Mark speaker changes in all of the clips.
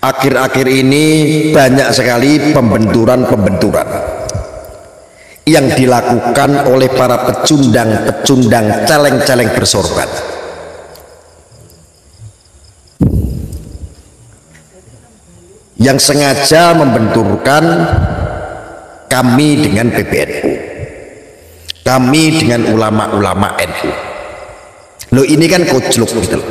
Speaker 1: akhir-akhir ini banyak sekali pembenturan-pembenturan yang dilakukan oleh para pecundang-pecundang celeng-celeng bersorban, yang sengaja membenturkan kami dengan PBNU, kami dengan ulama-ulama NU. Loh, ini kan kojlok gitu loh.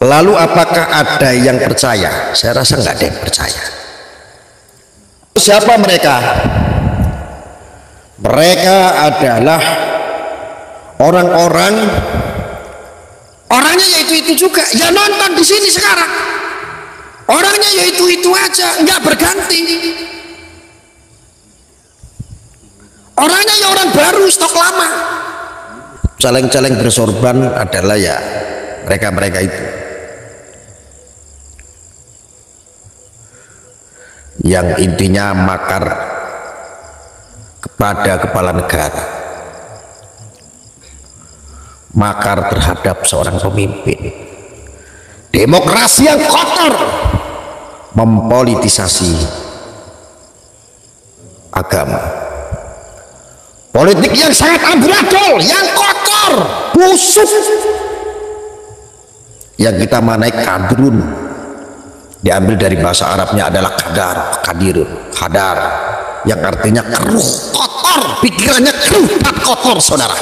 Speaker 1: Lalu apakah ada yang percaya? Saya rasa nggak ada yang percaya. Siapa mereka? Mereka adalah orang-orang, orangnya yaitu itu juga, ya nonton di sini sekarang. Orangnya yaitu itu aja, nggak berganti. Orangnya ya orang baru, stok lama. Celeng-celeng bersorban adalah ya mereka-mereka itu yang intinya makar kepada kepala negara, makar terhadap seorang pemimpin, demokrasi yang kotor, mempolitisasi agama, politik yang sangat amburadul, yang kotor, busuk, yang kita manai kadrun, diambil dari bahasa Arabnya adalah kadar, kadirun, hadar, yang artinya keruh, kotor, pikirannya keruh dan kotor. Saudara,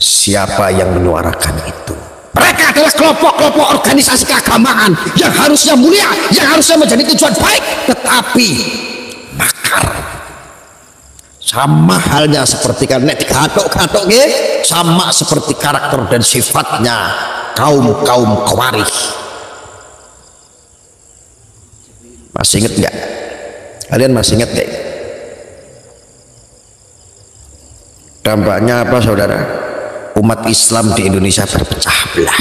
Speaker 1: siapa yang menyuarakan itu? Mereka adalah kelompok-kelompok organisasi keagamaan yang harusnya mulia, yang harusnya menjadi tujuan baik, tetapi makar. Sama halnya seperti karena dikatok-katok, sama seperti karakter dan sifatnya kaum-kaum Khawarij. Masih ingat nggak? Kalian masih ingat nggak? Dampaknya apa, saudara? Umat Islam di Indonesia berpecah belah.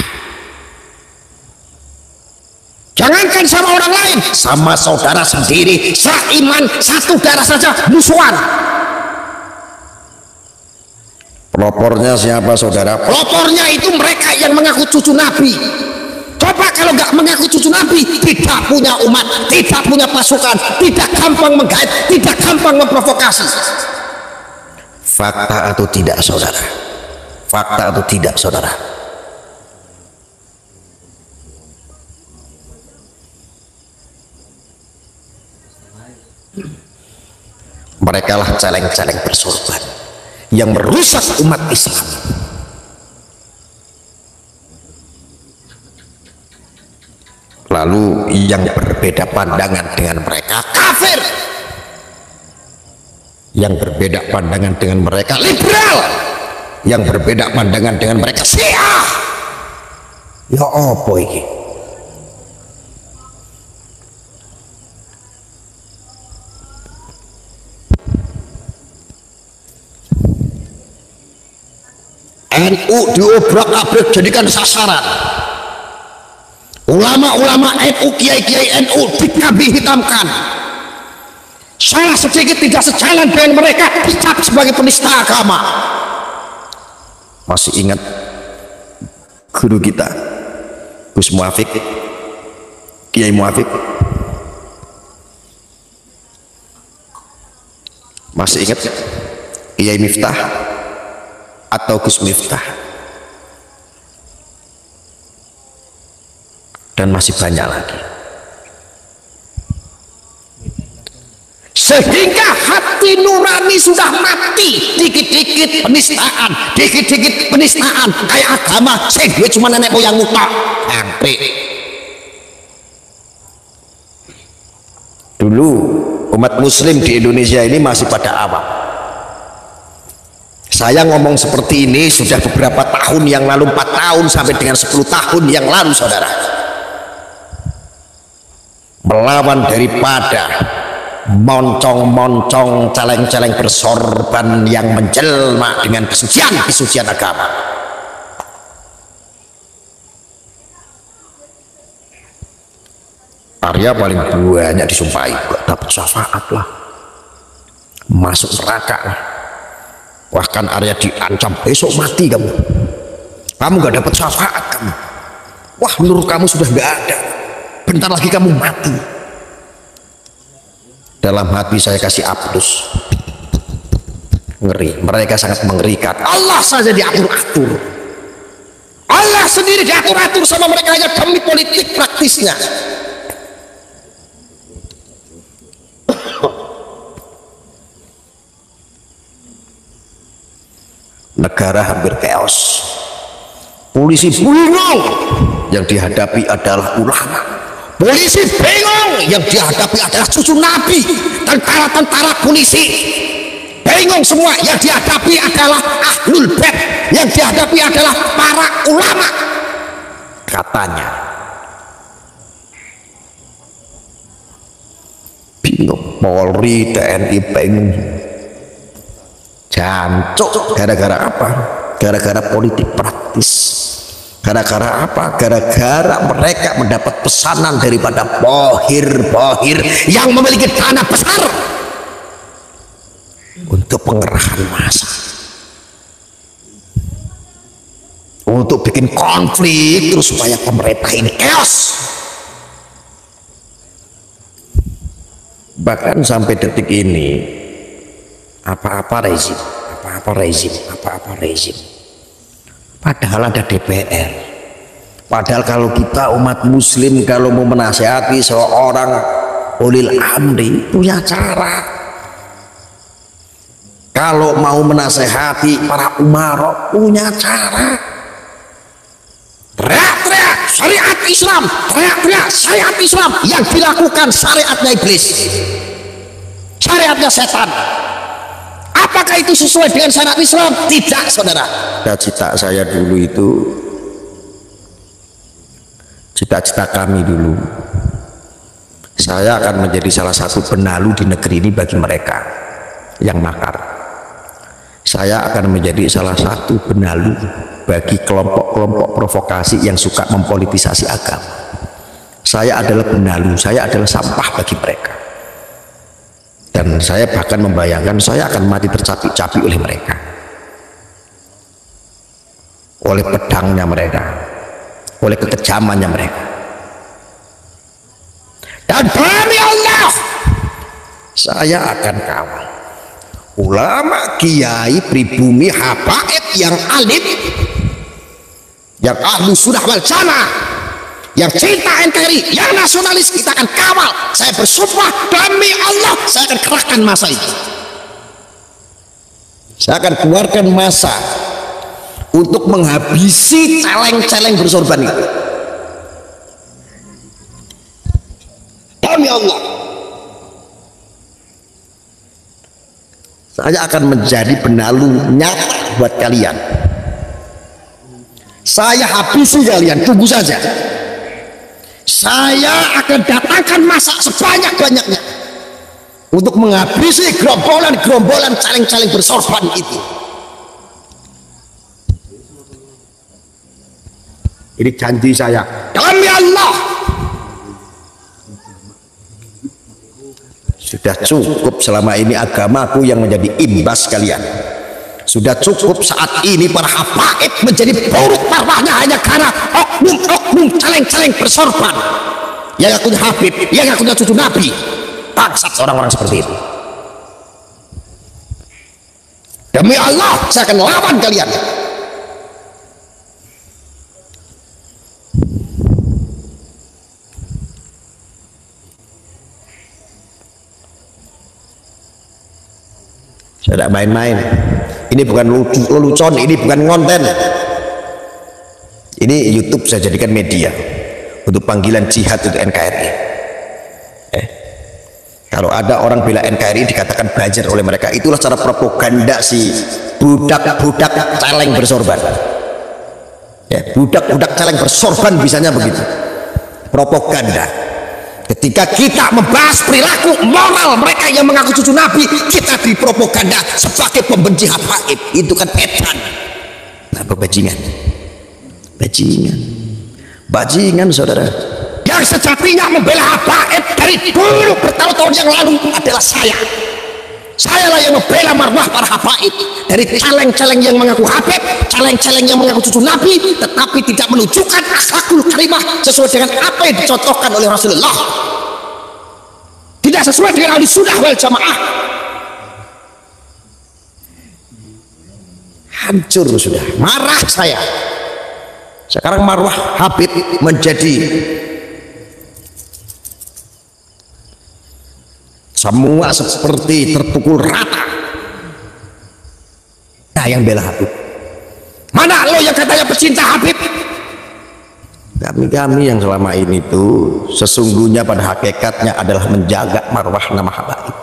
Speaker 1: Jangankan sama orang lain, sama saudara sendiri, seiman, satu darah saja musuhan. Pelopornya siapa, saudara? Pelopornya itu mereka yang mengaku cucu Nabi. Coba kalau nggak mengaku cucu Nabi, tidak punya umat, tidak punya pasukan, tidak gampang menggait, tidak gampang memprovokasi. Fakta atau tidak, saudara? Fakta atau tidak, saudara? Mereka lah celeng-celeng bersorban yang merusak umat Islam. Lalu yang berbeda pandangan dengan mereka kafir, yang berbeda pandangan dengan mereka liberal, yang berbeda pandangan dengan mereka Syiah. Ya apa ini? NU diobrak-abrik jadikan sasaran. Ulama-ulama NU, kiai-kiai NU dikambing hitamkan. Salah sedikit tidak sejalan dengan mereka dicap sebagai penista agama. Masih ingat guru kita Gus Muafik, Kiai Muafik? Masih ingat Kiai Miftah atau Gus Miftah? Dan masih banyak lagi. Sehingga hati nurani sudah mati. Dikit-dikit penistaan, dikit-dikit penistaan. Kayak agama saya cuma nenek moyang mutak. Sampai dulu umat muslim di Indonesia ini masih pada awam. Saya ngomong seperti ini sudah beberapa tahun yang lalu, 4 tahun sampai dengan 10 tahun yang lalu, saudara. Melawan daripada moncong-moncong celeng-celeng bersorban yang menjelma dengan kesucian agama. Arya paling banyak disumpahi, gak dapat syafaat lah, masuk neraka lah. Bahkan Arya diancam besok mati kamu gak dapat syafaat kamu. Wah, nur kamu sudah nggak ada, bentar lagi kamu mati. Dalam hati saya kasih aplus. Ngeri, mereka sangat mengerikan. Allah saja diatur-atur, Allah sendiri diatur-atur sama mereka hanya demi politik praktisnya. Negara hampir chaos, polisi bingung, yang dihadapi adalah ulama. Polisi bingung, yang dihadapi adalah cucu Nabi. Tentara-tentara polisi bingung semua, yang dihadapi adalah ahlul bait, yang dihadapi adalah para ulama. Katanya bingung, Polri, TNI bingung, jancuk. Gara-gara apa? Gara-gara politik praktis. Gara-gara apa? Gara-gara mereka mendapat pesanan daripada bohir-bohir yang memiliki dana besar untuk pengerahan massa, untuk bikin konflik terus supaya pemerintah ini chaos. Bahkan sampai detik ini apa-apa rezim, padahal ada DPR. Padahal kalau kita umat muslim kalau mau menasihati seorang ulil amri punya cara. Kalau mau menasehati para umara punya cara. Teriak-teriak syariat Islam, teriak-teriak syariat Islam, yang dilakukan syariatnya iblis, syariatnya setan. Apakah itu sesuai dengan syariat Islam? Tidak, saudara. Cita-cita saya dulu itu, cita-cita kami dulu, saya akan menjadi salah satu penalu di negeri ini bagi mereka yang makar. Saya akan menjadi salah satu penalu bagi kelompok-kelompok provokasi yang suka mempolitisasi agama. Saya adalah penalu, saya adalah sampah bagi mereka. Dan saya bahkan membayangkan saya akan mati tercapik-capik oleh mereka, oleh pedangnya mereka, oleh kekejamannya mereka. Dan demi Allah, saya akan kawal ulama, kiai, pribumi, habaib yang alim, yang ahlu sunnah wal jamaah, yang cinta NKRI, yang nasionalis, kita akan kawal. Saya bersumpah demi Allah, saya akan kerahkan massa itu. Saya akan keluarkan massa untuk menghabisi celeng-celeng bersorban itu. Demi Allah, saya akan menjadi penalu nyata buat kalian. Saya habisi kalian, tunggu saja. Saya akan datangkan massa sebanyak-banyaknya untuk menghabisi gerombolan-gerombolan caleng-caleng bersorban itu. Ini janji saya demi Allah. Sudah cukup selama ini agamaku yang menjadi imbas kalian. Sudah cukup saat ini para habaib menjadi buruk marwahnya hanya karena oknum-oknum caleng-caleng bersorban yang ngakunya habib, yang ngakunya cucu Nabi. Bangsat orang-orang seperti itu. Demi Allah, saya akan lawan kalian. Saya tidak main-main. Ini bukan lelucon, ini bukan konten. Ini YouTube saya jadikan media untuk panggilan jihad untuk NKRI. Kalau ada orang bela NKRI dikatakan belajar oleh mereka, itulah cara propaganda si budak-budak celeng bersorban. Ya, budak-budak celeng bersorban bisanya begitu. Propaganda. Ketika kita membahas perilaku moral mereka yang mengaku cucu Nabi, kita dipropaganda sebagai pembenci habaib. Itu kan edan. Apa bajingan? Bajingan saudara. Yang sejatinya membela habaib dari dulu bertahun-tahun yang lalu adalah saya. Saya lah yang membela marwah para habaib dari celeng-celeng yang mengaku habib, celeng-celeng yang mengaku cucu Nabi, tetapi tidak menunjukkan akhlakul karimah sesuai dengan apa yang dicontohkan oleh Rasulullah, tidak sesuai dengan ahli sunnah wal jamaah. Hancur sudah, marah saya. Sekarang marwah habib menjadi semua seperti terpukul rata. Nah, yang bela Habib, mana lo yang katanya pecinta Habib? Kami yang selama ini tuh sesungguhnya pada hakikatnya adalah menjaga marwah nama Habib.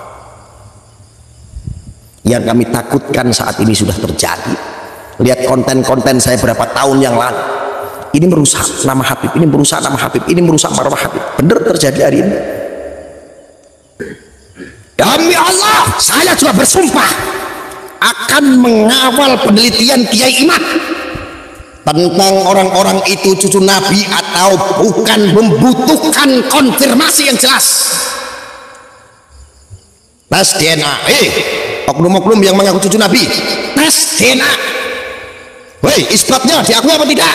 Speaker 1: Yang kami takutkan saat ini sudah terjadi. Lihat konten-konten saya berapa tahun yang lalu, ini merusak nama Habib, ini merusak nama Habib, ini merusak marwah Habib. Benar terjadi hari ini. Demi Allah, saya juga bersumpah akan mengawal penelitian Kiai Imad tentang orang-orang itu cucu Nabi atau bukan, membutuhkan konfirmasi yang jelas. Tes DNA, oknum-oknum yang mengaku cucu Nabi, tes DNA. Woi, isbatnya diakui apa tidak?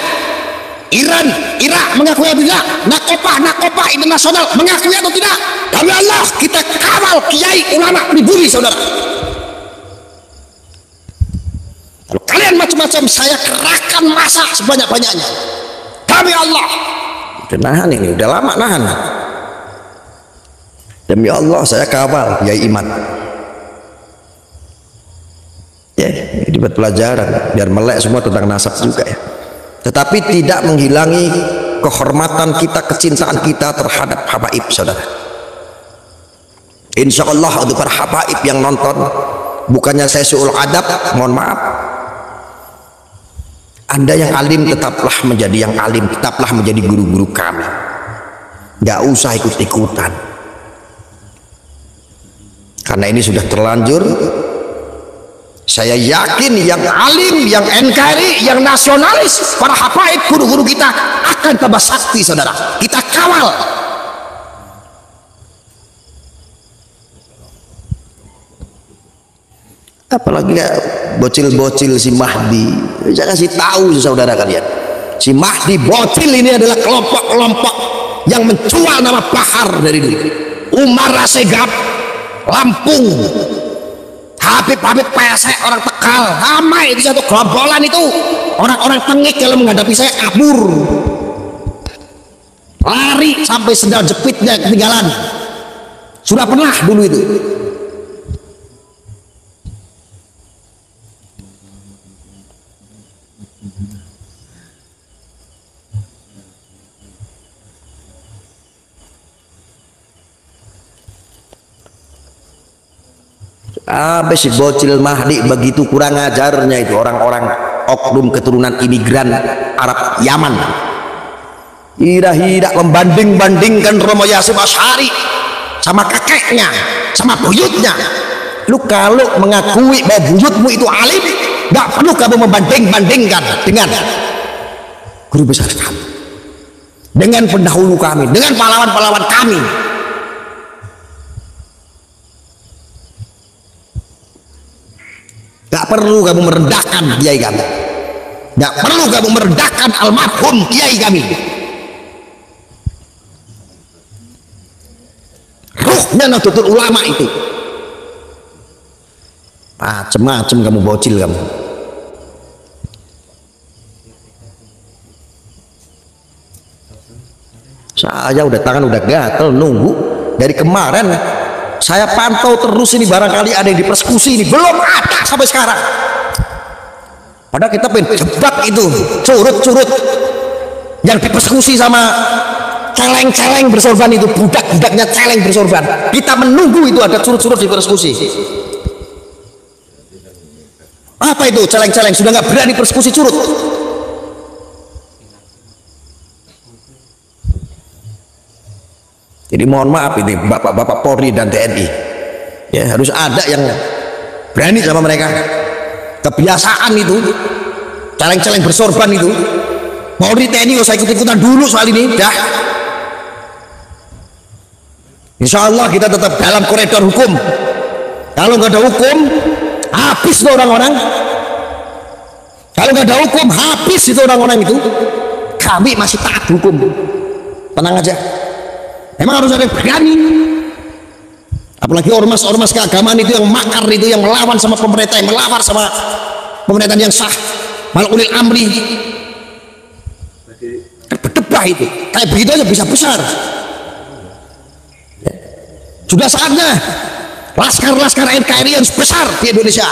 Speaker 1: Irak mengakui atau tidak? Nakopah internasional mengakui atau tidak? Demi Allah, kita kawal kiai ulama pribumi, saudara. Kalau kalian macam-macam, saya kerahkan massa sebanyak-banyaknya. Demi Allah. Udah nahan ini, udah lama nahan. Demi Allah, saya kawal kiai Iman. Ya, ini buat pelajaran, biar melek semua tentang nasab juga ya. Tetapi tidak menghilangi kehormatan kita, kecintaan kita terhadap habaib, saudara. Insya Allah untuk para habaib yang nonton, bukannya saya suul adab, mohon maaf, Anda yang alim tetaplah menjadi yang alim, tetaplah menjadi guru-guru kami, nggak usah ikut-ikutan, karena ini sudah terlanjur. Saya yakin yang alim, yang NKRI, yang nasionalis, para habaib, guru-guru kita akan tambah sakti, saudara. Kita kawal. Apalagi bocil-bocil si Mahdi. Saya kasih tahu saudara kalian, si Mahdi bocil ini adalah kelompok-kelompok yang menjual nama Bahar dari dulu. Umar Rasegab, Lampung, Habib pesek orang Tegal, ramai di satu gerombolan itu. Orang-orang tengik kalau menghadapi saya kabur, lari sampai sendal jepitnya ketinggalan. Sudah pernah dulu itu. Si bocil Mahdi begitu kurang ajarnya itu orang-orang oknum keturunan imigran Arab Yaman. Tidak membanding-bandingkan Romo Yasin Asy'ari sama kakeknya, sama buyutnya. Lu kalau mengakui bahwa buyutmu itu alim, nggak perlu kamu membanding-bandingkan dengan guru besar kami, dengan pendahulu kami, dengan pahlawan-pahlawan kami. Gak perlu kamu merendahkan kiai kami, gak perlu kamu merendahkan almarhum kiai kami. Ruhnya Nahdlatul Ulama itu. Macem-macem kamu bocil kamu. Saya udah tangan udah gatel nunggu dari kemarin. Saya pantau terus ini, barangkali ada yang dipersekusi ini, belum ada sampai sekarang. Padahal kita pengen jebak itu curut-curut yang dipersekusi sama celeng-celeng bersorban itu, budak-budaknya celeng bersorban. Kita menunggu itu ada curut-curut dipersekusi. Apa itu celeng-celeng sudah nggak berani persekusi curut? Jadi mohon maaf ini bapak-bapak Polri dan TNI, ya harus ada yang berani sama mereka. Kebiasaan itu celeng-celeng bersorban itu, Polri TNI nggak usah ikut-ikutan dulu soal ini, dah. Insya Allah kita tetap dalam koridor hukum. Kalau nggak ada hukum, habis tuh orang-orang. Kalau nggak ada hukum, habis itu orang-orang itu. Kami masih taat hukum, tenang aja. Emang harus ada yang berani. Apalagi ormas-ormas keagamaan itu yang makar, itu yang melawan sama pemerintah, yang melawan sama pemerintahan yang sah, malah ulil amri. Berdebah itu, kayak begitu aja bisa besar. Sudah saatnya laskar-laskar NKRI yang besar di Indonesia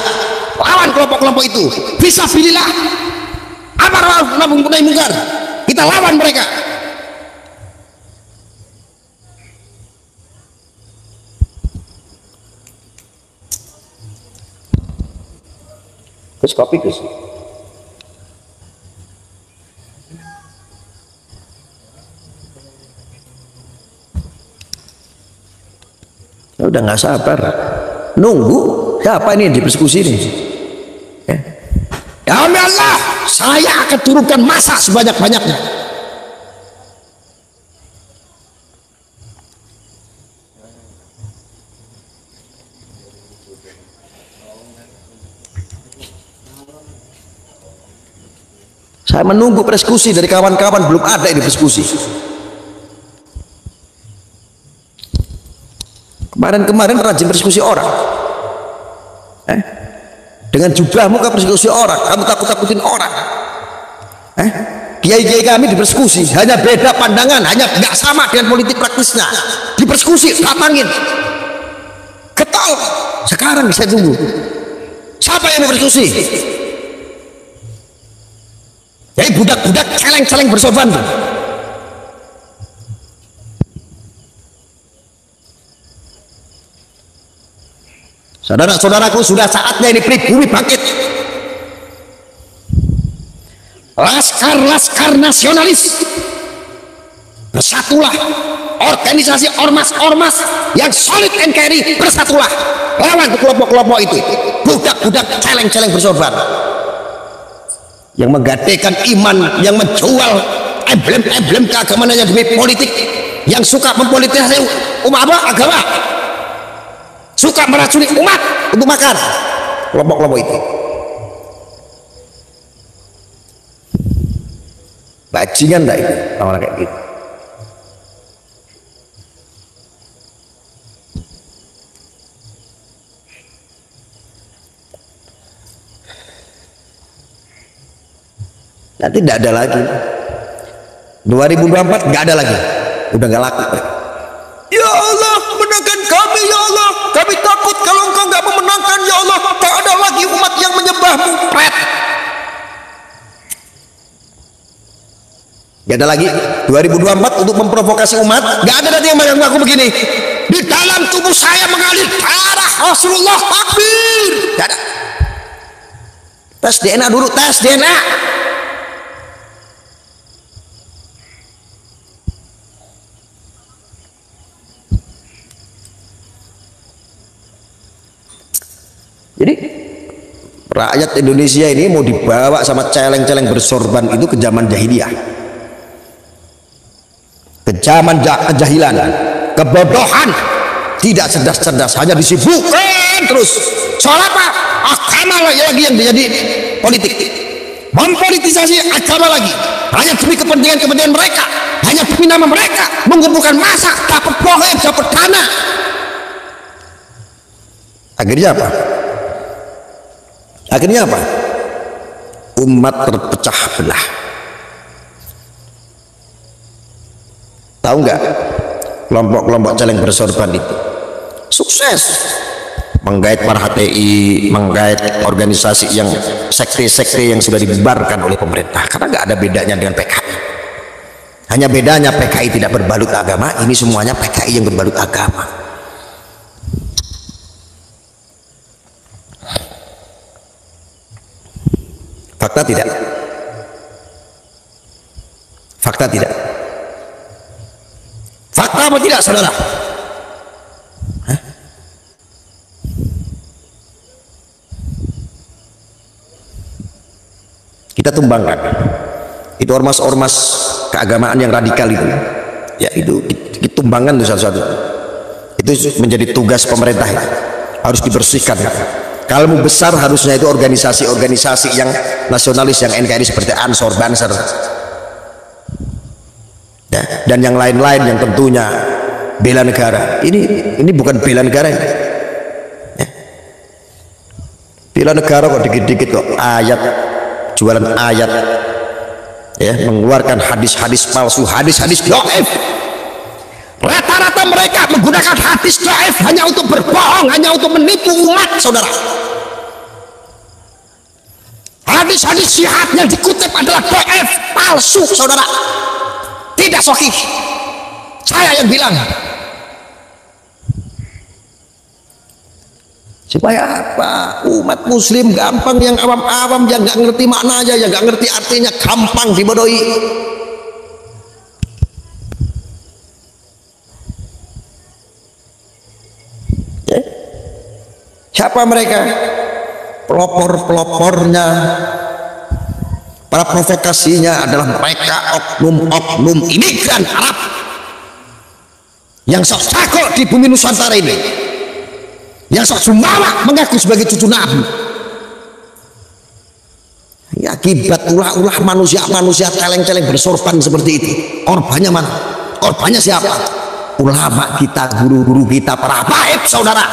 Speaker 1: lawan kelompok-kelompok itu. Fisabilillah, amar ma'ruf nahi munkar, kita lawan mereka. Terus kopi Gus. Ya udah nggak sabar, nunggu siapa ini yang dieksekusi ini. Ya Allah, saya akan turunkan massa sebanyak-banyaknya. Saya menunggu persekusi dari kawan-kawan, belum ada yang dieksekusi. Kemarin rajin persekusi orang, dengan jubahmu kamu persekusi orang, kamu takut-takutin orang. Kiai-kiai kami dipersekusi, hanya beda pandangan, hanya nggak sama dengan politik praktisnya, dipersekusi, datangin, ketol. Sekarang saya tunggu, siapa yang dipersekusi? Jadi budak-budak celeng-celeng bersopan tuh. Saudara-saudaraku, sudah saatnya ini pribumi bangkit. Laskar-laskar nasionalis, bersatulah. Organisasi ormas-ormas yang solid NKRI, bersatulah lawan kelompok-kelompok itu, budak-budak celeng-celeng bersorban yang menggadaikan iman, yang menjual emblem-emblem keagamaan demi politik, yang suka mempolitisasi agama, suka meracuni umat untuk makar. Kelompok-kelompok itu bajingan enggak itu orang kayak gitu. Nanti tidak ada lagi 2024, nggak ada lagi, udah nggak laku. Ya Allah, menangkan kami ya Allah, kami takut kalau engkau nggak memenangkan ya Allah, tak ada lagi umat yang menyembahmu. Nggak ada lagi 2024 untuk memprovokasi umat. Nggak ada nanti yang mengaku begini, di dalam tubuh saya mengalir darah Rasulullah, takbir. Nggak ada. Tes DNA dulu, tes DNA. Jadi rakyat Indonesia ini mau dibawa sama celeng-celeng bersorban itu ke zaman jahiliyah, ke zaman kejahilan, kebodohan, tidak cerdas-cerdas, hanya disibukkan terus soal apa? Agama lagi yang menjadi politik, mempolitisasi agama lagi, hanya demi kepentingan mereka, hanya demi nama mereka, mengumpulkan massa, dapat bohem, dapat dana. Akhirnya apa? Umat terpecah belah. Tahu nggak kelompok-kelompok celeng bersorban itu sukses menggait para HTI, menggait organisasi yang sekte-sekte yang sudah dibubarkan oleh pemerintah, karena nggak ada bedanya dengan PKI. Hanya bedanya PKI tidak berbalut agama, ini semuanya PKI yang berbalut agama. Fakta tidak? Fakta tidak? Fakta apa tidak, saudara? Hah? Kita tumbangkan itu ormas-ormas keagamaan yang radikal itu, ya itu ditumbangkan tuh satu-satu. Itu menjadi tugas pemerintah ya. harus dibersihkan. Kalmu besar harusnya itu organisasi-organisasi yang nasionalis, yang NKRI seperti Ansor, Banser, ya, dan yang lain-lain yang tentunya bela negara. Ini bukan bela negara ini. Ya. Bela negara kok dikit-dikit kok ayat, jualan ayat, ya, mengeluarkan hadis-hadis palsu, hadis-hadis dhaif. Rata-rata mereka menggunakan hadis dhaif hanya untuk berbohong, hanya untuk menipu umat, saudara. Hadis-hadis syihad yang dikutip adalah dhaif, palsu, saudara, tidak sahih. Saya yang bilang. Supaya apa? Umat muslim gampang, yang awam-awam, yang nggak ngerti maknanya, yang nggak ngerti artinya, gampang dibodohi. Ya. Siapa mereka? Pelopor-pelopornya, para provokasinya adalah mereka oknum-oknum imigran Arab yang sok jago di bumi Nusantara ini, yang sok jumawa mengaku sebagai cucu Nabi. Ya, akibat ulah-ulah manusia-manusia celeng-celeng bersorban seperti itu, korbannya mana? Korbannya siapa? Ulama kita, guru-guru kita, para habaib, saudara.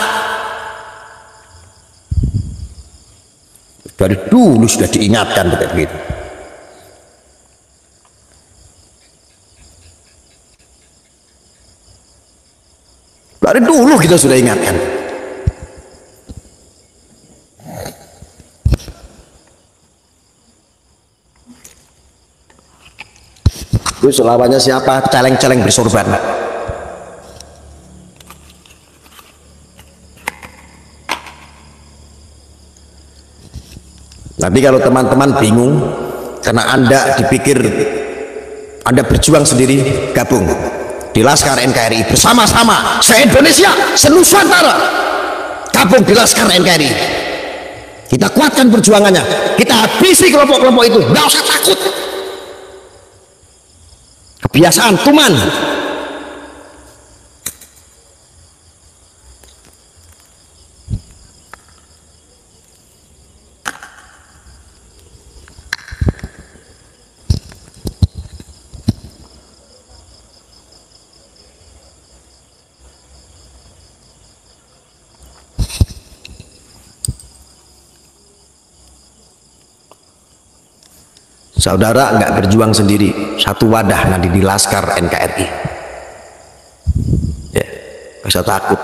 Speaker 1: Dari dulu sudah diingatkan begitu. Dari dulu kita sudah ingatkan. Itu lawannya siapa? Celeng-celeng bersorban. Nanti kalau teman-teman bingung karena Anda dipikir Anda berjuang sendiri, gabung di Laskar NKRI bersama-sama, se-Indonesia, se-Nusantara, gabung di Laskar NKRI. Kita kuatkan perjuangannya, kita habisi kelompok-kelompok itu, nggak usah takut. Kebiasaan tuman. Saudara nggak berjuang sendiri, satu wadah nanti di Laskar NKRI. Ya, nggak usah takut.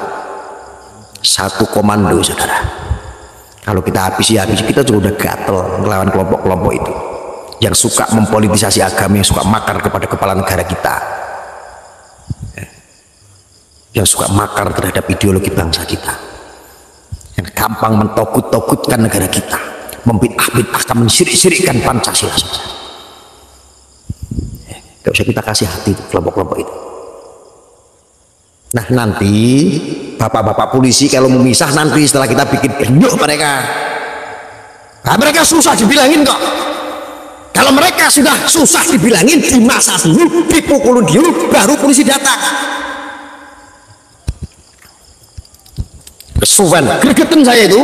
Speaker 1: Satu komando, saudara. Kalau kita habisi, kita juga udah gatel melawan kelompok-kelompok itu yang suka mempolitisasi agama, yang suka makar kepada kepala negara kita, ya, yang suka makar terhadap ideologi bangsa kita, yang gampang mentokut-tokutkan negara kita, membid'ah-bid'ahkan, mensirik-sirikkan Pancasila. Gak usah kita kasih hati kelompok-kelompok itu. Nah, nanti bapak-bapak polisi kalau memisah nanti setelah kita bikin benyuk mereka, nah, mereka susah dibilangin kok. Kalau mereka sudah susah dibilangin, dimasa dulu, dipukulin dulu, baru polisi datang. Kesuwen, gregetan saya itu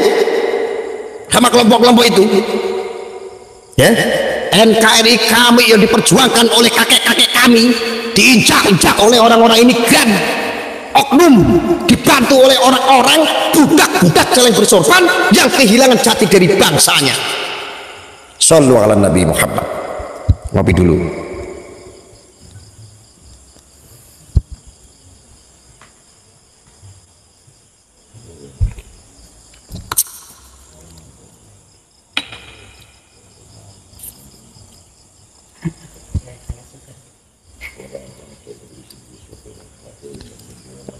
Speaker 1: sama kelompok-kelompok itu, ya. NKRI kami yang diperjuangkan oleh kakek-kakek kami diinjak-injak oleh orang-orang imigran, oknum, dibantu oleh orang-orang budak-budak celeng bersorban yang kehilangan jati dari bangsanya. Shallu ala Nabi Muhammad. Ngopi dulu.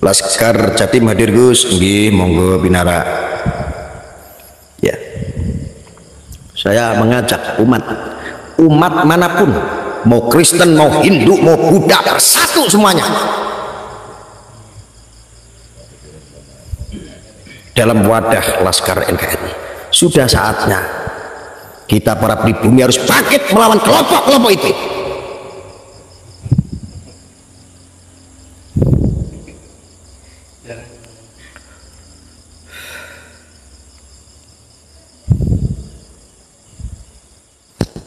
Speaker 1: Laskar Jatim hadir Gus, nggih, monggo binara. Ya, saya mengajak umat manapun, mau Kristen, mau Hindu, mau Buddha, bersatu semuanya dalam wadah Laskar NKRI. Sudah saatnya kita para pribumi harus bangkit melawan kelompok-kelompok itu.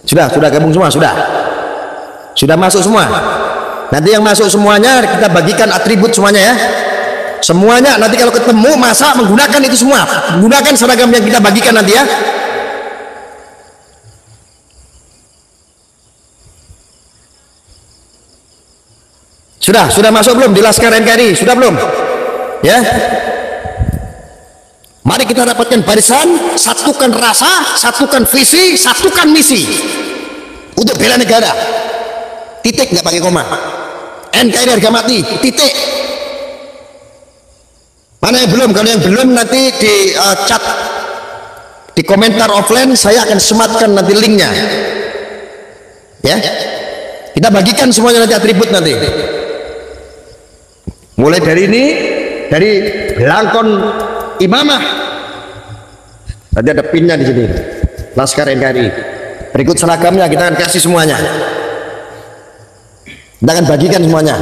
Speaker 1: Sudah gabung semua, sudah masuk semua. Nanti yang masuk semuanya kita bagikan atribut semuanya ya. Semuanya nanti kalau ketemu masa menggunakan itu semua, menggunakan seragam yang kita bagikan nanti ya. Sudah masuk belum di Laskar NKRI? Sudah belum? Ya. Mari kita dapatkan barisan, satukan rasa, satukan visi, satukan misi untuk bela negara. Titik, nggak pakai koma. NKRI harga mati, titik. Mana yang belum? Kalau yang belum nanti di chat, di komentar offline saya akan sematkan nanti linknya. Ya, kita bagikan semuanya nanti atribut nanti. Mulai dari ini, dari belangkon imamah. Tadi ada pinnya di sini. Laskar NKRI. Berikut seragamnya kita akan kasih semuanya. Kita akan bagikan semuanya.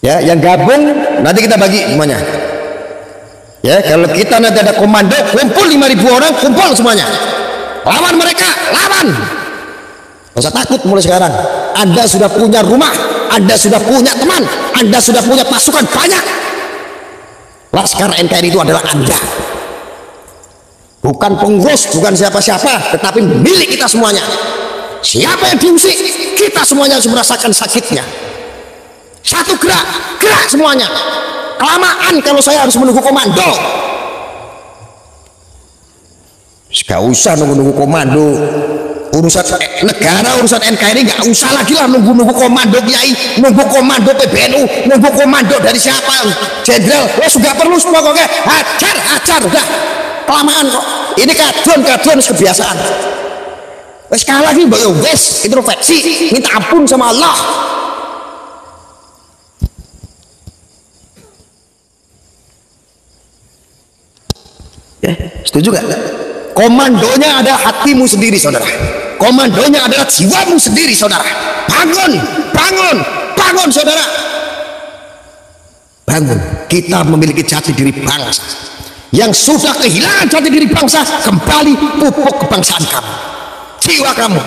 Speaker 1: Ya, yang gabung nanti kita bagi semuanya. Ya, kalau kita nanti ada komando, kumpul 5.000 orang, kumpul semuanya. Lawan mereka, lawan. Gak usah takut mulai sekarang. Anda sudah punya rumah, Anda sudah punya teman, Anda sudah punya pasukan banyak. Laskar NKRI itu adalah Anda. Bukan pengurus, bukan siapa-siapa, tetapi milik kita semuanya. Siapa yang diusik, kita semuanya harus merasakan sakitnya. Satu gerak semuanya. Kelamaan kalau saya harus menunggu komando. Gak usah nunggu komando. Urusan negara, urusan NKRI gak usah lagi lah nunggu komando kiai, nunggu komando PBNU, nunggu komando dari siapa, jenderal. Sudah perlu semua kok, hajar udah. Kelamaan kok. Ini kadon kebiasaan. Sekali lagi wes introspeksi, minta ampun sama Allah. Ya, setuju gak? Komandonya ada hatimu sendiri, saudara. Komandonya adalah jiwamu sendiri, saudara. Bangun, saudara. Bangun. Kita memiliki jati diri bangsa. Yang sudah kehilangan jati diri bangsa, kembali pupuk kebangsaan kamu, jiwa kamu.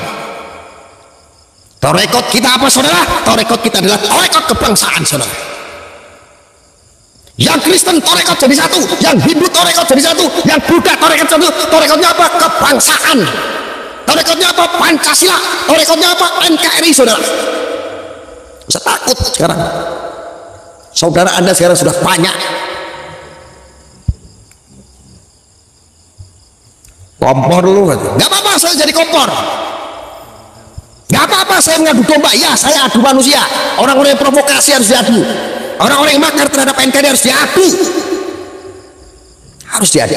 Speaker 1: Torekot kita apa, saudara? Torekot kita adalah torekot kebangsaan, saudara. Yang Kristen torekot jadi satu, yang Hindu torekot jadi satu, yang Buddha torekot satu. Torekotnya apa? Kebangsaan. Torekotnya apa? Pancasila. Torekotnya apa? NKRI, saudara. Usah takut sekarang. Saudara Anda sekarang sudah banyak. Kompor lu, nggak apa-apa saya jadi kompor. Nggak apa-apa saya mengadu domba. Ya, saya adu manusia. Orang-orang yang provokasi harus diadu. Orang-orang yang makar terhadap NKRI harus diadu. Harus diadu.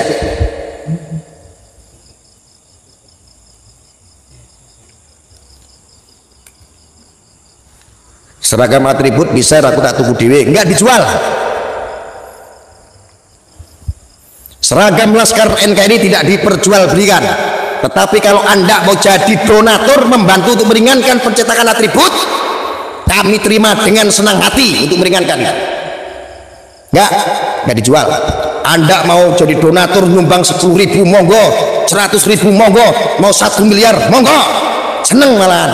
Speaker 1: Seragam atribut bisa aku tak tuku dewe, enggak dijual. Seragam Laskar NKRI tidak diperjualbelikan. Tetapi kalau Anda mau jadi donatur membantu untuk meringankan pencetakan atribut, kami terima dengan senang hati untuk meringankan. Enggak dijual. Anda mau jadi donatur nyumbang 10.000 monggo, 100.000 monggo, mau 1 miliar monggo, seneng malahan.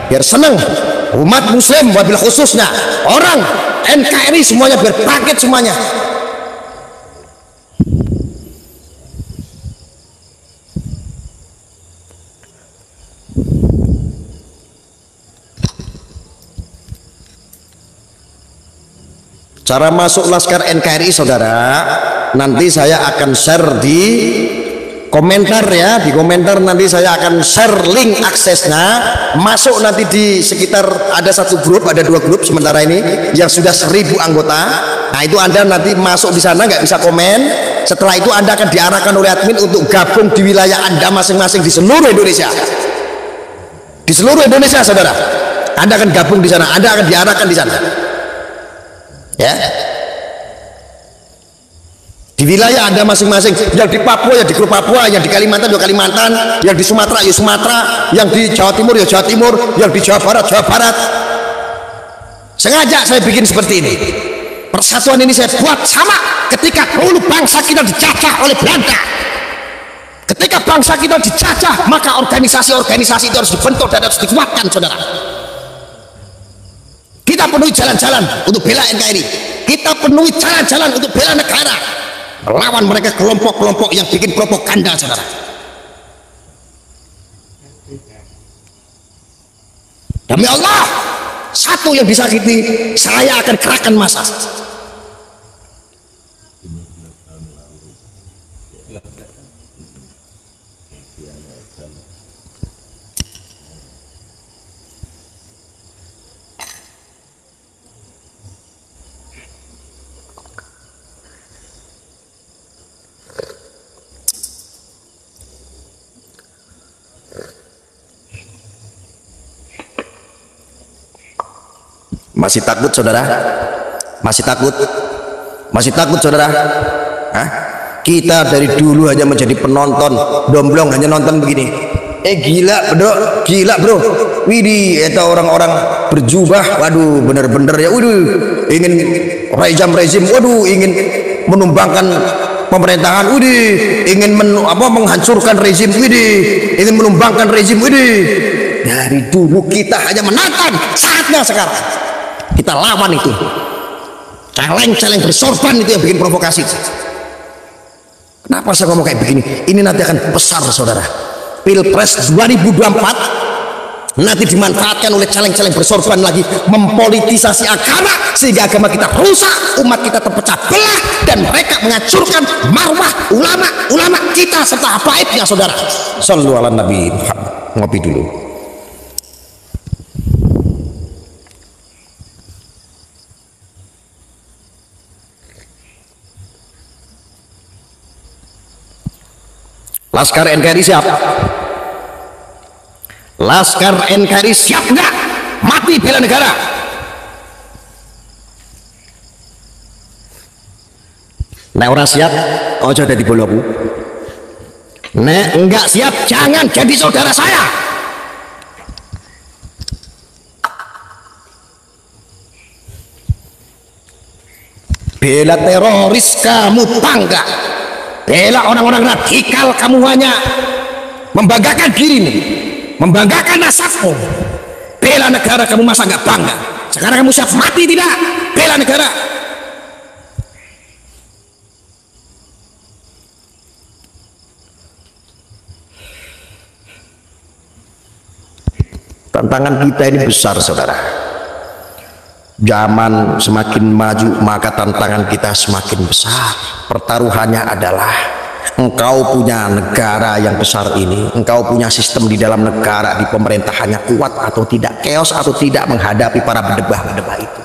Speaker 1: Biar seneng umat muslim, wabil khususnya orang NKRI semuanya berpaket semuanya. Cara masuk Laskar NKRI, saudara, nanti saya akan share di komentar ya. Di komentar nanti saya akan share link aksesnya. Masuk nanti di sekitar ada satu grup, ada 2 grup sementara ini yang sudah 1.000 anggota. Nah itu Anda nanti masuk di sana nggak bisa komen. Setelah itu Anda akan diarahkan oleh admin untuk gabung di wilayah Anda masing-masing di seluruh Indonesia. Di seluruh Indonesia, saudara. Anda akan gabung di sana. Anda akan diarahkan di sana. Ya, di wilayah Anda masing-masing, yang di Papua ya di grup Papua, yang di Kalimantan ya Kalimantan, yang di Sumatera ya Sumatera, yang di Jawa Timur ya Jawa Timur, yang di Jawa Barat Jawa Barat. Sengaja saya bikin seperti ini. Persatuan ini saya buat sama ketika dulu bangsa kita dijajah oleh Belanda. Ketika bangsa kita dijajah, maka organisasi-organisasi itu harus dibentuk dan harus dikuatkan, saudara. Kita penuhi jalan-jalan untuk bela NKRI, kita penuhi jalan-jalan untuk bela negara, melawan mereka kelompok-kelompok yang bikin propaganda, saudara. Demi Allah, satu yang disakiti, saya akan kerahkan massa. Masih takut, saudara? Masih takut? Masih takut, saudara? Hah? Kita dari dulu hanya menjadi penonton, domblong hanya nonton begini. Gila bro, gila bro. Widih, itu orang-orang berjubah, waduh, bener-bener ya, waduh, ingin rezim, waduh, ingin menumbangkan pemerintahan, widih, ingin menghancurkan rezim, widih, ingin menumbangkan rezim, widih. Dari dulu kita hanya menonton, saatnya sekarang kita lawan itu. Celeng-celeng bersorban itu yang bikin provokasi. Kenapa saya ngomong kayak begini? Ini nanti akan besar, saudara. Pilpres 2024 nanti dimanfaatkan oleh celeng-celeng bersorban lagi, mempolitisasi agama sehingga agama kita rusak, umat kita terpecah belah, dan mereka menghancurkan marwah ulama kita serta habaibnya, saudara. Shallu ala Nabi Muhammad. Ngopi dulu. Laskar NKRI siap? Laskar NKRI siap enggak mati bela negara? Nek ora siap, ojo dadi boloku. Nek enggak siap, jangan jadi saudara saya. Bela teroris kamu bangga, bela orang-orang radikal kamu hanya membanggakan dirimu, membanggakan nasabmu. Bela negara kamu masa nggak bangga? Sekarang kamu siap mati tidak? Bela negara. Tantangan kita ini besar, saudara. Zaman semakin maju, maka tantangan kita semakin besar. Pertaruhannya adalah engkau punya negara yang besar ini, engkau punya sistem di dalam negara, di pemerintahannya kuat atau tidak, chaos atau tidak menghadapi para berdebah-berdebah itu.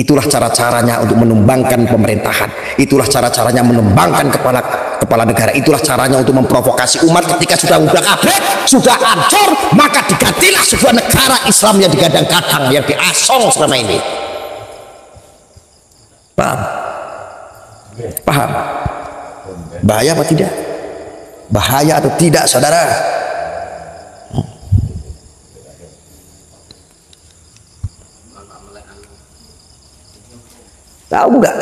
Speaker 1: Itulah cara-caranya untuk menumbangkan pemerintahan, itulah cara-caranya menumbangkan kepala negara, itulah caranya untuk memprovokasi umat. Ketika sudah kabeh, sudah hancur, maka digantilah sebuah negara Islam yang digadang-gadang, yang diasong selama ini. Paham? Paham? Bahaya apa tidak? Bahaya atau tidak, saudara? Tahu nggak?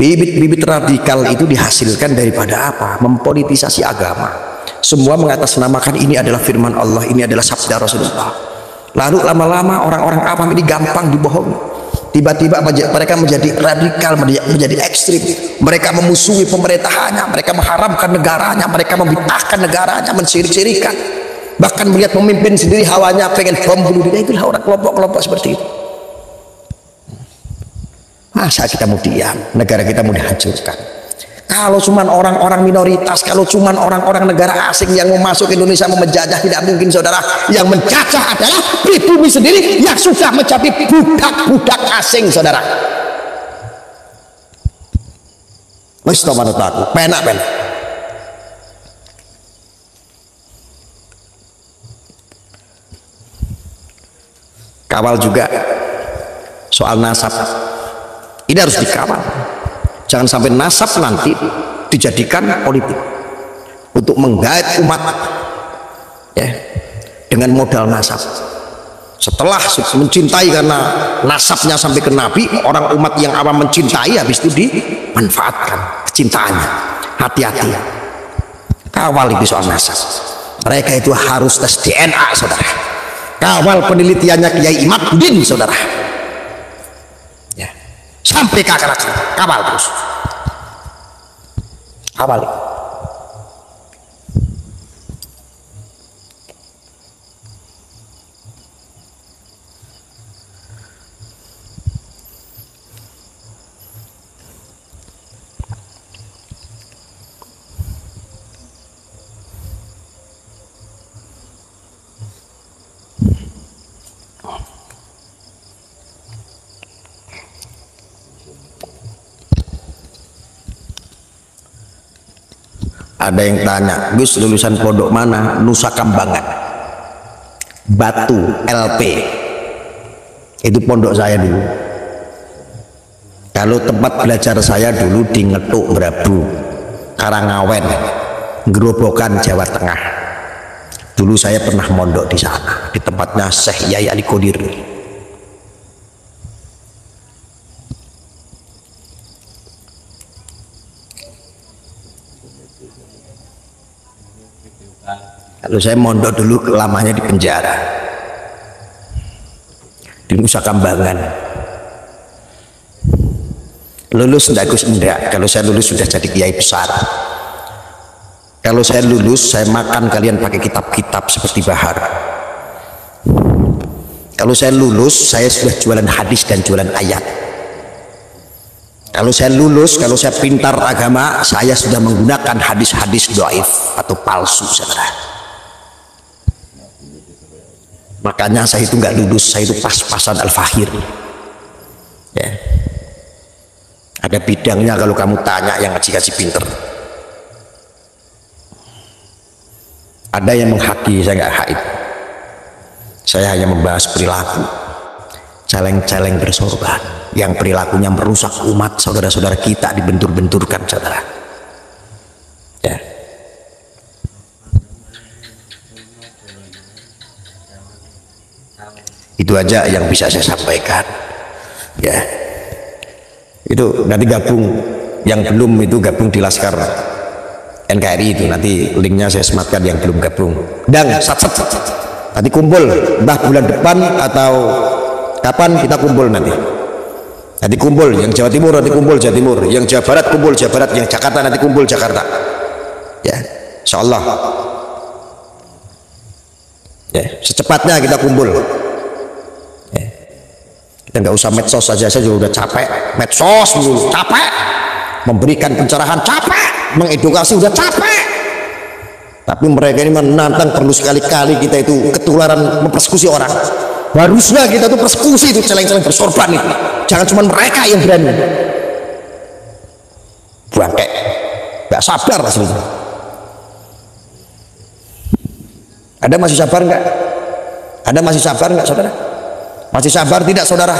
Speaker 1: Bibit-bibit radikal itu dihasilkan daripada apa? Mempolitisasi agama. Semua mengatasnamakan ini adalah firman Allah, ini adalah sabda Rasulullah. Lalu lama-lama orang-orang awam ini gampang dibohongi. Tiba-tiba mereka menjadi radikal, menjadi ekstrim. Mereka memusuhi pemerintahannya, mereka mengharamkan negaranya, mereka membitahkan negaranya, mensirik-sirikan. Bahkan melihat pemimpin sendiri hawanya pengen bom bunuh diri. Itulah orang kelompok-kelompok seperti itu. Masa kita mau diam, negara kita mau dihancurkan? Kalau cuman orang-orang minoritas, kalau cuman orang-orang negara asing yang mau masuk ke Indonesia mau menjajah, tidak mungkin, saudara. Yang menjajah adalah pribumi sendiri yang sudah menjadi budak-budak asing, saudara. Wis to manut aku, penak-penak. Kawal juga soal nasab. Ini harus dikawal. Jangan sampai nasab nanti dijadikan politik untuk menggait umat, ya, dengan modal nasab. Setelah mencintai karena nasabnya sampai ke Nabi, orang umat yang awam mencintai, habis itu dimanfaatkan kecintaannya. Hati-hati, kawal itu soal nasab. Mereka itu harus tes DNA, saudara. Kawal penelitiannya Kiai Imaduddin, saudara, ya, sampai ke akar-akar. Kawal terus, kawal. Ada yang tanya, Gus lulusan pondok mana? Nusa Kambangan, Batu, LP. Itu pondok saya dulu. Kalau tempat belajar saya dulu di Ngetuk Brabu, Karangawen, Gerobokan, Jawa Tengah. Dulu saya pernah mondok di sana, di tempatnya Syekh Yai Ali Qadir. Kalau saya mondok dulu lamanya di penjara di Nusa Kambangan. Lulus enggak Gus? Enggak. Kalau saya lulus sudah jadi kiai besar. Kalau saya lulus, saya makan kalian pakai kitab-kitab seperti Bahar. Kalau saya lulus, saya sudah jualan hadis dan jualan ayat. Kalau saya lulus, kalau saya pintar agama, saya sudah menggunakan hadis-hadis dhaif atau palsu, saudara. Makanya saya itu nggak lulus, saya itu pas-pasan al-fakhir, ya. Ada bidangnya kalau kamu tanya yang ngaji-ngaji pinter. Ada yang menghaki, saya nggak haid. Saya hanya membahas perilaku, celeng-celeng bersorban yang perilakunya merusak umat saudara-saudara kita, dibentur-benturkan, saudara, ya. Itu aja yang bisa saya sampaikan, ya. Itu nanti gabung, yang belum itu gabung di Laskar NKRI itu, nanti linknya saya sematkan yang belum gabung. Dan sat-sat nanti kumpul, entah bulan depan atau kapan kita kumpul nanti. Nanti kumpul yang Jawa Timur, nanti kumpul Jawa Timur, yang Jawa Barat kumpul Jawa Barat, yang Jakarta nanti kumpul Jakarta, ya, insyaallah, ya, secepatnya kita kumpul. Kita nggak usah medsos saja, saya juga udah capek medsos dulu, capek memberikan pencerahan, capek mengedukasi, udah capek. Tapi mereka ini menantang, perlu sekali-kali kita itu ketularan mempersekusi orang. Harusnya kita tuh persekusi itu celeng-celeng bersorban itu, jangan cuma mereka yang berani. Bangke, nggak sabar aslinya. Ada masih sabar nggak? Ada masih sabar nggak, saudara? Masih sabar tidak, saudara?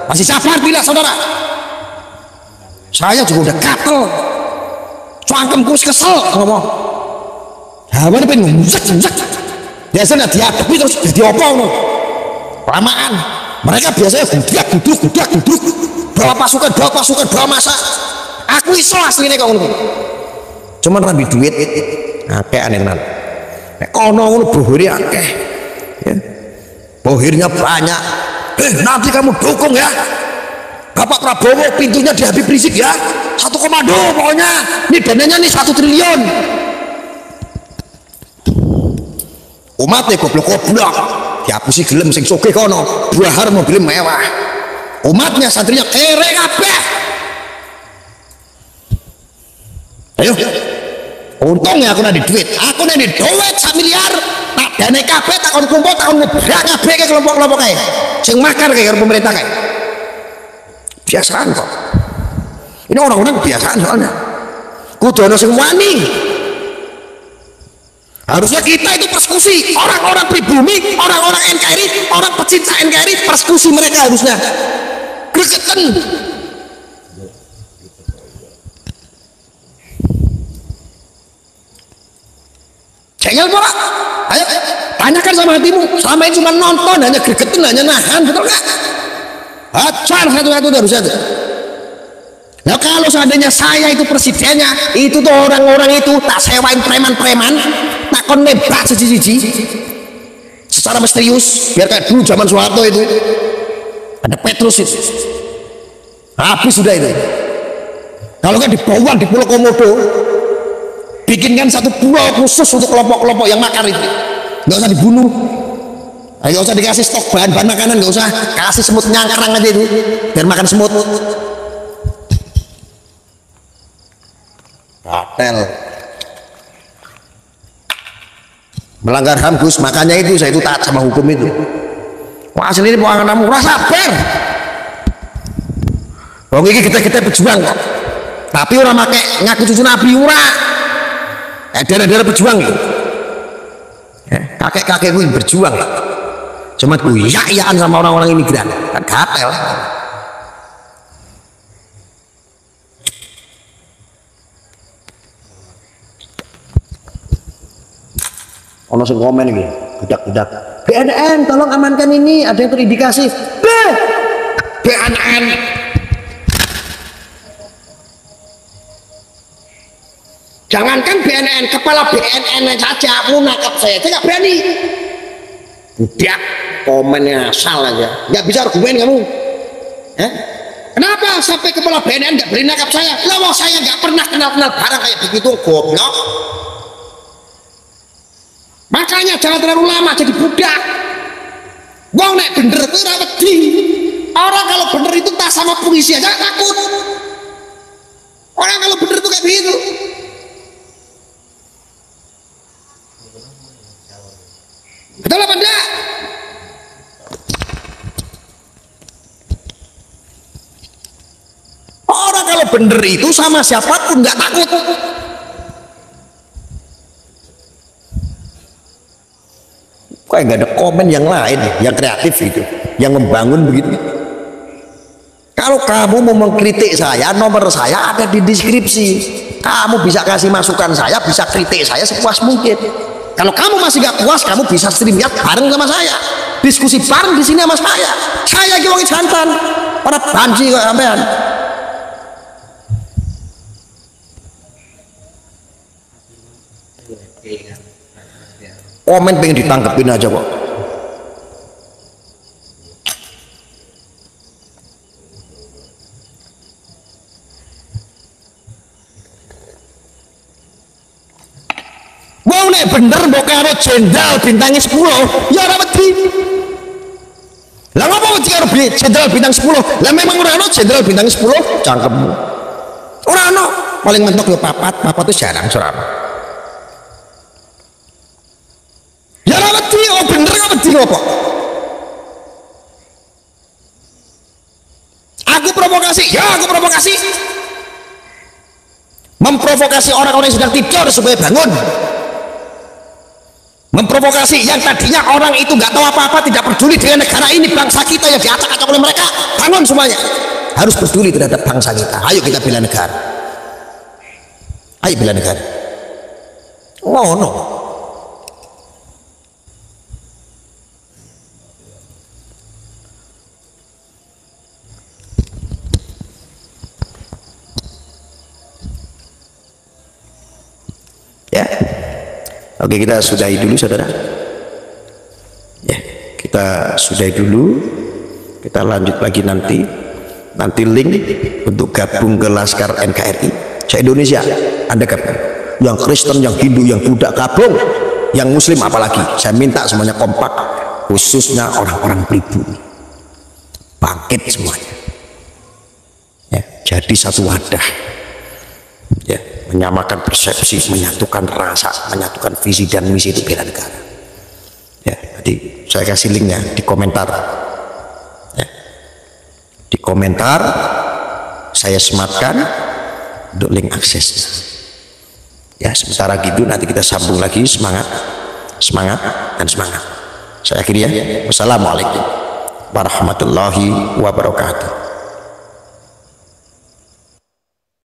Speaker 1: Masih sabar tidak, saudara? Saya juga udah gatel, cangkemku kesel ngomong. Hawane pengen nguzak-nguzak. Biasanya dihadapi terus jadi apa ngono? Lamaan. Mereka biasanya gudrak, bawa pasukan, bawa masa. Aku iso asline kok ngono. Cuman rambi duit akeh aneh-aneh. Nek kono ngono bohore akeh. Ya. Bohirnya banyak. Nanti kamu dukung ya Bapak Prabowo, pintunya di Habib Rizik ya, 1 komando pokoknya, ini dananya nih 1 triliun. Umatnya goblok-goblok, dihapusi gelem sing sugih kono, Bahar mobil mewah, umatnya santrinya kere kabeh. Ayo, untungnya aku nanti duit 1 miliar, tak dana kabeh, takon kumpul, takon ngebrak kabeh ke kelompok-kelompok kayak sing makar kayak pemerintah kayak biasaan kok. Ini orang-orang kebiasaan soalnya. Kudu ana sing wani. Harusnya kita itu persekusi orang-orang pribumi, orang-orang NKRI, orang pecinta NKRI, persekusi mereka harusnya. Gregeten. Cengel pula. Ayo, Tanyakan sama hatimu, selama ini cuma nonton, hanya gregetin, hanya nahan, betul nggak? Hajar satu-satu harus ada. Nah kalau seandainya saya itu presidennya, itu tuh orang-orang itu tak sewain preman-preman, tak kon nembak siji-siji secara misterius, biar kayak dulu zaman Soeharto itu ada Petrus itu, habis sudah itu. Kalau kan dibawa di Pulau Komodo, bikinkan satu pulau khusus untuk kelompok-kelompok yang makar itu, nggak usah dibunuh, nggak usah dikasih stok bahan-bahan makanan, nggak usah, kasih semut nyangkrang aja itu biar makan semut. Kartel melanggar HAM Gus, makanya itu saya itu taat sama hukum itu. Wah asli ini mau kamu rasa sabar, wong iki kita berjuang kok, tapi orang pakai ngaku cucu Nabi ora, daerah-daerah berjuang itu, kakek-kakek gue berjuang, cuma gue iya-iyaan sama orang-orang imigran, kan kartel. Ono sing komen iki, budak-budak. BNN tolong amankan ini, ada yang terindikasi. BNN. Jangankan BNN, kepala BNN saja mau nangkap saya nggak berani. Budak komennya asal aja, nggak bisa argumen kamu. Kenapa sampai kepala BNN nggak berani nangkap saya? Lah saya nggak pernah kenal barang kayak begitu, goblok. Makanya jangan terlalu lama jadi budak. Wong nek bener itu ora wedi. Orang kalau bener itu tak sama polisi aja takut. Orang kalau bener itu kayak begitu. Betul apa enggak? Orang kalau bener itu sama siapapun nggak takut. Kayak nggak ada komen yang lain yang kreatif itu, yang membangun begitu. Kalau kamu mau mengkritik saya, nomor saya ada di deskripsi. Kamu bisa kasih masukan saya, bisa kritik saya sepuas mungkin. Kalau kamu masih nggak puas, kamu bisa stream ya bareng sama saya, diskusi bareng di sini sama saya. Saya lagi wong jantan, para banci kok sampean. Komen pengen ditangkepin aja kok. Mau nek bener mbok karo jenderal bintangnya 10 ya ora wedi. Lah ngopo wedi karo jenderal bintang 10? Lah memang ora ono jenderal bintang 10 cangkemmu. Ora ono, paling mentok yo papat itu jarang ora. Ya ora wedi, oh bener kok wedi apa? Aku provokasi, ya aku provokasi. Memprovokasi orang-orang yang sedang tidur supaya bangun. Memprovokasi yang tadinya orang itu nggak tahu apa-apa, tidak peduli dengan negara ini, bangsa kita yang diacak-acak oleh mereka, bangun semuanya. Harus peduli terhadap bangsa kita. Ayo kita bela negara. Ayo bela negara. Oh no. Ya, oke kita sudahi dulu saudara. Ya, kita sudahi dulu. Kita lanjut lagi nanti link untuk gabung ke Laskar NKRI se-Indonesia. Anda gabung. Yang Kristen, yang Hindu, yang Buddha gabung. Yang Muslim apalagi. Saya minta semuanya kompak, khususnya orang-orang pribumi. Bangkit semuanya. Ya, jadi satu wadah. Ya, menyamakan persepsi, menyatukan rasa, menyatukan visi dan misi itu bela negara. Ya, jadi saya kasih linknya di komentar. Ya, di komentar saya sematkan untuk link aksesnya. Ya, sementara gitu nanti kita sambung lagi. Semangat dan semangat. Saya akhiri ya. Wassalamualaikum warahmatullahi wabarakatuh.